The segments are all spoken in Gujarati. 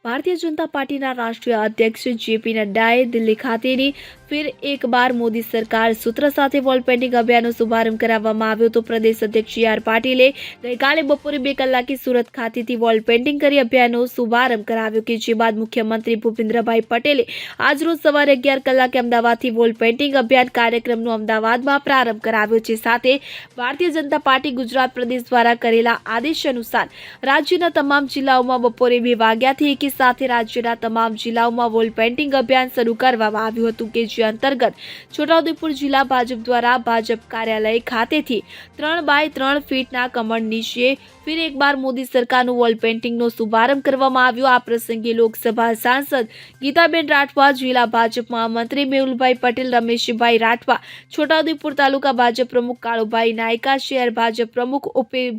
भारतीय जनता पार्टीના રાષ્ટ્રીય અધ્યક્ષ જેપી નડ્ડાએ દિલ્હી ખાતેની ફિર એક બાર મોદી સરકાર સૂત્ર સાથે વોલ પેઇન્ટિંગ અભિયાનનો શુભારંભ કરાવવામાં આવ્યો હતો। પ્રદેશ અધ્યક્ષ સી આર પાટીલે ગઈકાલે બપોરે 2 કલાકે સુરત ખાતેથી વોલ પેઇન્ટિંગ કરી અભિયાનનો શુભારંભ કરાવ્યો કે જે બાદ મુખ્યમંત્રી ભૂપેન્દ્રભાઈ પટેલે આજરોજ સવારે 11 કલાકે અમદાવાદથી વોલ પેઇન્ટિંગ અભિયાન કાર્યક્રમનો અમદાવાદમાં પ્રારંભ કરાવ્યો છે। સાથે ભારતીય જનતા પાર્ટી ગુજરાત પ્રદેશ દ્વારા કરેલા આદેશ અનુસાર રાજ્યના તમામ જિલ્લાઓમાં બપોરે 2 વાગ્યાથી એકી સાથે રાજ્યના તમામ જિલ્લાઓમાં વોલ પેઇન્ટિંગ અભિયાન શરૂ કરવામાં આવ્યું હતું કે જે અંતર્ગત છોટાઉદેપુર જિલ્લા ભાજપ દ્વારા ભાજપ કાર્યાલય ખાતેથી 3x3 ફીટના કમળ નીચે ફિર એક બાર મોદી સરકારનું વોલ પેઇન્ટિંગનો શુભારંભ કરવામાં આવ્યો। આ પ્રસંગે લોકસભા સાંસદ ગીતાબેન રાઠવા, જિલ્લા ભાજપ મહામંત્રી મેહુલભાઈ પટેલ, રમેશભાઈ રાઠવા, છોટાઉદેપુર તાલુકા ભાજપ પ્રમુખ કાળુભાઈ નાયકા, શહેર ભાજપ પ્રમુખ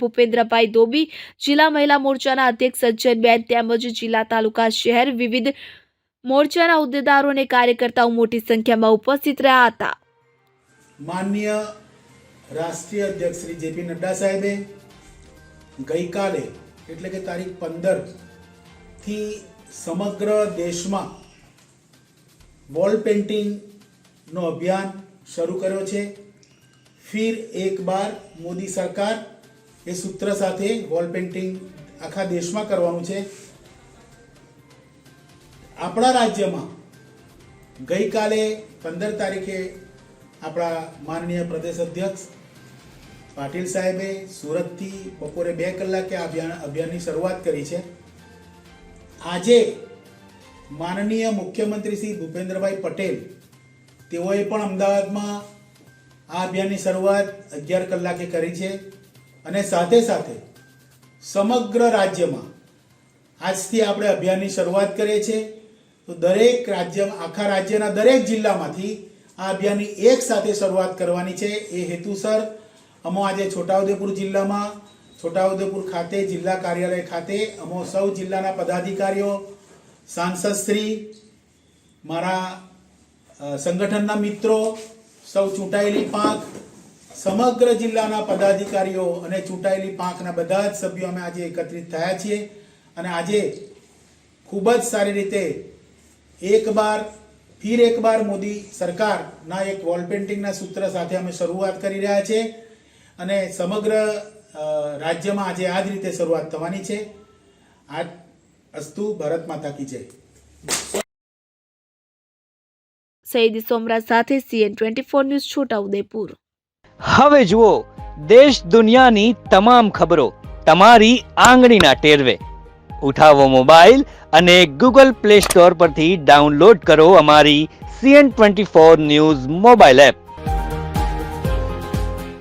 ભૂપેન્દ્રભાઈ ધોબી, જિલ્લા મહિલા મોરચાના અધ્યક્ષ સજ્જનબેન તેમજ જિલ્લા તાલુકા શહેર વિવિધ મોરચાના હોદ્દેદારો અને કાર્યકર્તાઓ મોટી સંખ્યામાં ઉપસ્થિત રહ્યા હતા। માનનીય રાષ્ટ્રીય અધ્યક્ષ શ્રી જેપી નડ્ડા સાહેબે ગઈકાલે એટલે કે તારીખ 15 થી સમગ્ર દેશમાં વોલ પેઇન્ટિંગનો અભિયાન શરૂ કર્યો છે। ફિર એક બાર મોદી સરકાર એ સૂત્ર સાથે વોલ પેઇન્ટિંગ આખા દેશમાં કરવાનું છે। આપણા રાજ્યમાં ગઈકાલે 15 તારીખે આપણા માનનીય પ્રદેશ અધ્યક્ષ પાટીલ સાહેબે સુરતથી બપોરે 2 કલાકે અભિયાનની શરૂઆત કરી છે। આજે માનનીય મુખ્યમંત્રી શ્રી ભૂપેન્દ્રભાઈ પટેલ તેઓએ પણ અમદાવાદમાં આ અભિયાનની શરૂઆત 11 કલાકે કરી છે અને સાથે સાથે સમગ્ર રાજ્યમાં આજથી આપણે અભિયાનની શરૂઆત કરીએ છીએ। તો દરેક રાજ્યમાં આખા રાજ્યના દરેક જિલ્લામાંથી આ અભિયાનની એક સાથે શરૂઆત કરવાની છે। એ હેતુસર અમો આજે છોટાઉદેપુર જિલ્લામાં છોટાઉદેપુર ખાતે જિલ્લા કાર્યાલય ખાતે અમો સૌ જિલ્લાના પદાધિકારીઓ, સાંસદશ્રી, મારા સંગઠનના મિત્રો, સૌ ચૂંટાયેલી પાંખ, સમગ્ર જિલ્લાના પદાધિકારીઓ અને ચૂંટાયેલી પાંખના બધા જ સભ્યો અમે આજે એકત્રિત થયા છીએ અને આજે ખૂબ જ સારી રીતે ફિર એક બાર મોદી સરકારના એક વોલ પેઇન્ટિંગના સૂત્ર સાથે અમે શરૂઆત કરી રહ્યા છે અને સમગ્ર રાજ્યમાં આજે આ જ રીતે શરૂઆત થવાની છે। આ અસ્તુ ભારત માતા કી જય। સૈયદ સોમરાજ સાથે CN24 ન્યૂઝ છોટાઉદેપુર। હવે જુઓ દેશ દુનિયાની તમામ ખબરો તમારી આંગળીના ટેરવે। ઉઠાવો મોબાઈલ અને ગૂગલ પ્લે સ્ટોર પરથી ડાઉનલોડ કરો અમારી CN24 ન્યૂઝ મોબાઈલ એપ।